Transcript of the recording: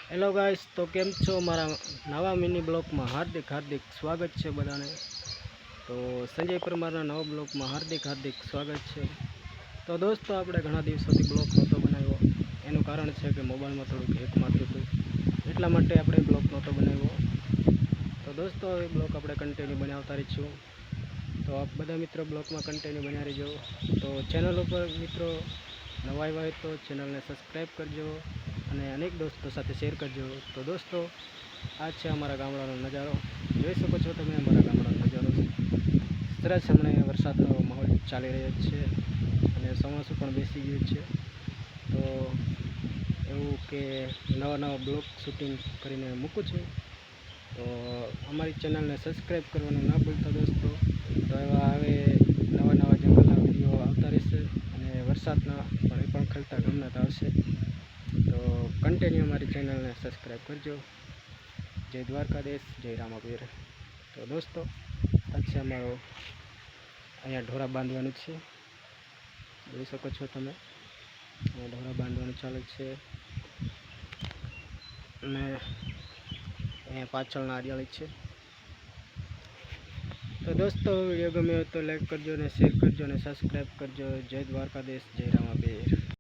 Hello guys, તો કેમ છો? મારા નવા મિની બ્લોગમાં હાર્દિક સ્વાગત છે બધાને. તો સંજય પરમારના નવા બ્લોગમાં હાર્દિક સ્વાગત છે. તો દોસ્તો, આપણે ઘણા દિવસોથી બ્લોગ નહોતો બનાવ્યો. એનું કારણ છે કે મોબાઈલમાં થોડુંક હેક મારતું હતું, એટલા માટે આપણે બ્લોગ નહોતો બનાવ્યો. તો દોસ્તો, હવે બ્લોગ આપણે કન્ટિન્યુ બનાવતા રહીશું. તો આપ બધા મિત્રો બ્લોગમાં કન્ટિન્યુ બનાવી રહીજો. તો ચેનલ ઉપર મિત્રો નવા આવ્યા હોય તો ચેનલને સબસ્ક્રાઈબ કરજો અને અનેક દોસ્તો સાથે શેર કરજો. તો દોસ્તો, આ છે અમારા ગામડાનો નજારો. જોઈ શકો છો તમે અમારા ગામડાનો નજારો. સરસ હમણાં વરસાદનો માહોલ ચાલી રહ્યો છે અને ચોમાસું પણ બેસી ગયું છે. તો એવું કે નવા બ્લોગ શૂટિંગ કરીને મૂકું છું. તો અમારી ચેનલને સબસ્ક્રાઈબ કરવાનું ના ભૂલતા દોસ્તો. તો એવા હવે નવા જંગલના વિડીયો આવતા રહેશે અને વરસાદના પણ ખલતા ગમના આવશે. તો કન્ટિન્યુ અમારી ચેનલને સબસ્ક્રાઈબ કરજો. જય દ્વારકાધીશ, જય રામાપીર. તો દોસ્તો, આ છે અમારો અહીંયા ઢોરા બાંધવાનું છે. જોઈ શકો છો તમે, અહીંયા ઢોરા બાંધવાનું ચાલે છે અને અહીંયા પાછળના હરિયાળી છે. તો દોસ્તો, વિડીયો ગમ્યો હોય તો લાઈક કરજો અને શેર કરજો અને સબસ્ક્રાઈબ કરજો. જય દ્વારકાધીશ, જય રામાપીર.